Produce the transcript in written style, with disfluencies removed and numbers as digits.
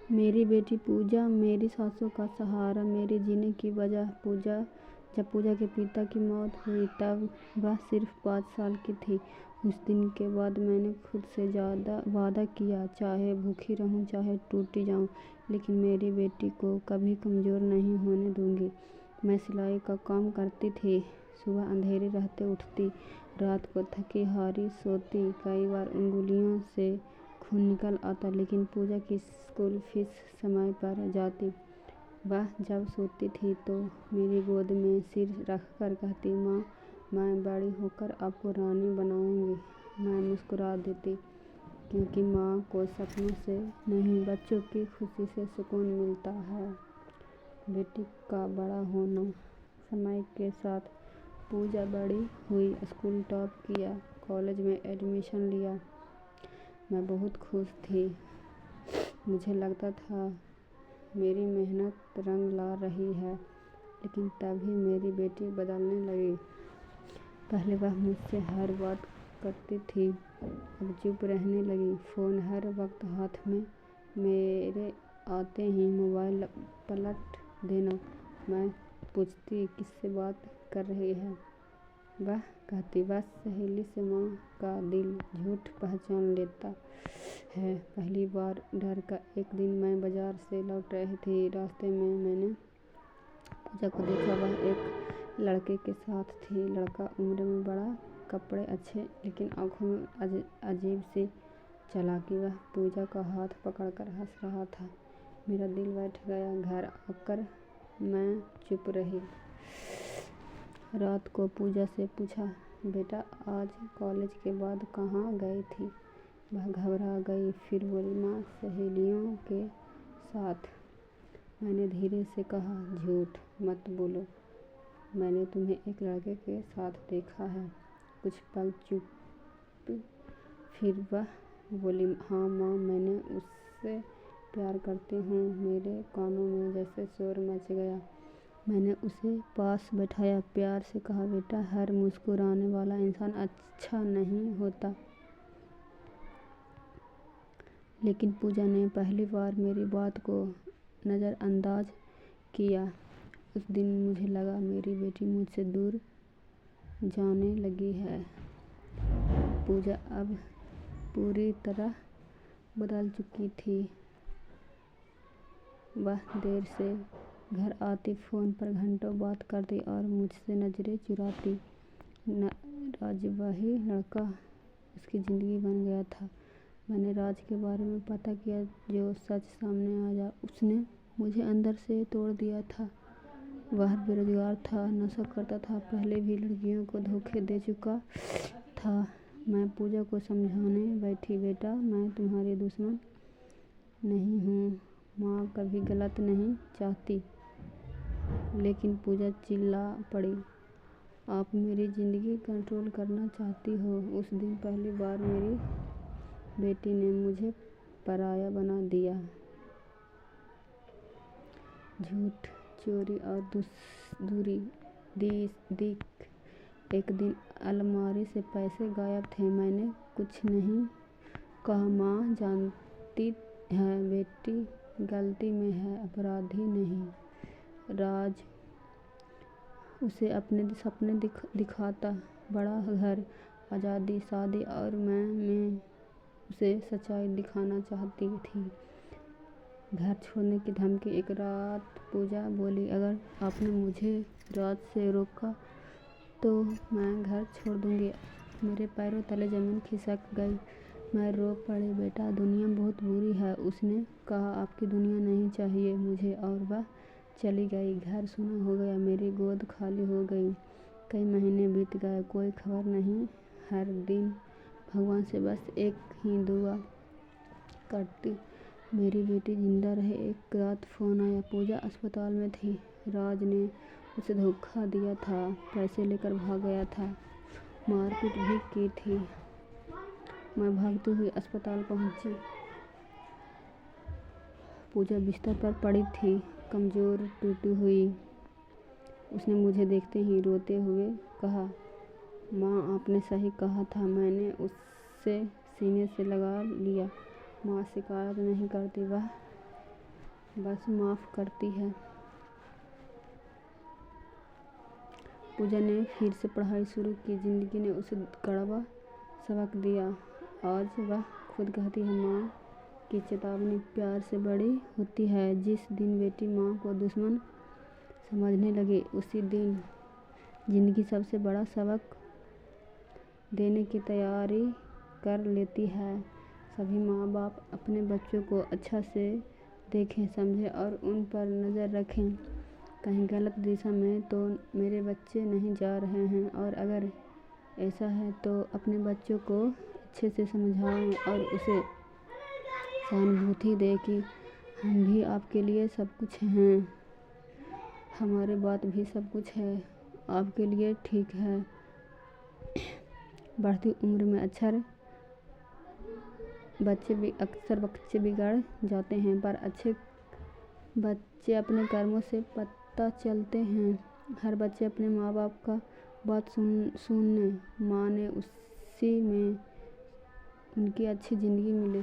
मेरी बेटी पूजा मेरी सासों का सहारा, मेरे जीने की वजह। जब पूजा के पिता की मौत हुई तब वह सिर्फ 5 साल की थी। उस दिन के बाद मैंने खुद से वादा किया, चाहे भूखी रहूं, चाहे टूटी जाऊं, लेकिन मेरी बेटी को कभी कमज़ोर नहीं होने दूंगी। मैं सिलाई का काम करती थी। सुबह अंधेरे रहते उठती, रात को थकी हारी सोती। कई बार उंगलियों से खून निकल आता, लेकिन पूजा की स्कूल फीस समय पर जाती। वह जब सोती थी तो मेरी गोद में सिर रखकर कहती, माँ, मैं बड़ी होकर आपको रानी बनाऊंगी। मैं मुस्कुरा देती, क्योंकि माँ को सपनों से नहीं, बच्चों की खुशी से सुकून मिलता है। बेटी का बड़ा होना। समय के साथ पूजा बड़ी हुई, स्कूल टॉप किया, कॉलेज में एडमिशन लिया। मैं बहुत खुश थी। मुझे लगता था मेरी मेहनत रंग ला रही है, लेकिन तभी मेरी बेटी बदलने लगी। पहले वह मुझसे हर बात करती थी, अब चुप रहने लगी। फ़ोन हर वक्त हाथ में, मेरे आते ही मोबाइल पलट देना। मैं पूछती, किससे बात कर रही है? वह कहती, बस सहेली से। माँ का दिल झूठ पहचान लेता है। पहली बार डर का एक दिन मैं बाजार से लौट रही थी। रास्ते में मैंने पूजा को देखा। वह एक लड़के के साथ थी। लड़का उम्र में बड़ा, कपड़े अच्छे, लेकिन आंखों में अजीब सी चालाकी। वह पूजा का हाथ पकड़कर हंस रहा था। मेरा दिल बैठ गया। घर आकर मैं चुप रही। रात को पूजा से पूछा, बेटा आज कॉलेज के बाद कहाँ गई थी? वह घबरा गई। फिर बोली, माँ, सहेलियों के साथ। मैंने धीरे से कहा, झूठ मत बोलो, मैंने तुम्हें एक लड़के के साथ देखा है। कुछ पल चुप। फिर वह बोली, हाँ माँ, मैंने उससे प्यार करती हूँ। मेरे कानों में जैसे शोर मच गया। मैंने उसे पास बैठाया, प्यार से कहा, बेटा, हर मुस्कुराने वाला इंसान अच्छा नहीं होता। लेकिन पूजा ने पहली बार मेरी बात को नज़रअंदाज किया। उस दिन मुझे लगा मेरी बेटी मुझसे दूर जाने लगी है। पूजा अब पूरी तरह बदल चुकी थी। वह देर से घर आती, फ़ोन पर घंटों बात करती और मुझसे नज़रें चुराती। राज वही लड़का उसकी ज़िंदगी बन गया था। मैंने राज के बारे में पता किया, जो सच सामने आया। उसने मुझे अंदर से तोड़ दिया था। वह बेरोजगार था, नशा करता था, पहले भी लड़कियों को धोखे दे चुका था। मैं पूजा को समझाने बैठी, बेटा, मैं तुम्हारी दुश्मन नहीं हूँ। माँ कभी गलत नहीं चाहती। लेकिन पूजा चिल्ला पड़ी, आप मेरी ज़िंदगी कंट्रोल करना चाहती हो। उस दिन पहली बार मेरी बेटी ने मुझे पराया बना दिया। झूठ, चोरी और दूरी। दिख। एक दिन अलमारी से पैसे गायब थे। मैंने कुछ नहीं कहा। माँ जानती है बेटी गलती में है, अपराधी नहीं। राज उसे अपने सपने दिखाता, बड़ा घर, आज़ादी, शादी, और मैं उसे सच्चाई दिखाना चाहती थी। घर छोड़ने की धमकी। एक रात पूजा बोली, अगर आपने मुझे रात से रोका तो मैं घर छोड़ दूंगी। मेरे पैरों तले ज़मीन खिसक गई। मैं रो पड़ी, बेटा, दुनिया बहुत बुरी है। उसने कहा, आपकी दुनिया नहीं चाहिए मुझे, और वह चली गई। घर सूना हो गया, मेरी गोद खाली हो गई। कई महीने बीत गए, कोई खबर नहीं। हर दिन भगवान से बस एक ही दुआ करती, मेरी बेटी जिंदा रहे। एक रात फ़ोन आया, पूजा अस्पताल में थी। राज ने उसे धोखा दिया था, पैसे लेकर भाग गया था, मारपीट भी की थी। मैं भागती हुई अस्पताल पहुंची। पूजा बिस्तर पर पड़ी थी, कमज़ोर, टूटी हुई। उसने मुझे देखते ही रोते हुए कहा, माँ, आपने सही कहा था। मैंने उससे सीने से लगा लिया। माँ शिकायत नहीं करती, वह बस माफ़ करती है। पूजा ने फिर से पढ़ाई शुरू की। ज़िंदगी ने उसे कड़वा सबक दिया। आज वह खुद कहती है, माँ की चेतावनी प्यार से बड़ी होती है। जिस दिन बेटी माँ को दुश्मन समझने लगी, उसी दिन ज़िंदगी सबसे बड़ा सबक देने की तैयारी कर लेती है। सभी माँ बाप अपने बच्चों को अच्छा से देखें, समझें और उन पर नज़र रखें। कहीं गलत दिशा में तो मेरे बच्चे नहीं जा रहे हैं, और अगर ऐसा है तो अपने बच्चों को अच्छे से समझाएं और उसे सहानुभूति दें कि हम भी आपके लिए सब कुछ हैं, हमारे बात भी सब कुछ है, आपके लिए ठीक है। बढ़ती उम्र में अक्सर बच्चे बिगड़ जाते हैं, पर अच्छे बच्चे अपने कर्मों से पता चलते हैं। हर बच्चे अपने माँ बाप का बात सुने, माने, उसी में उनकी अच्छी ज़िंदगी मिले।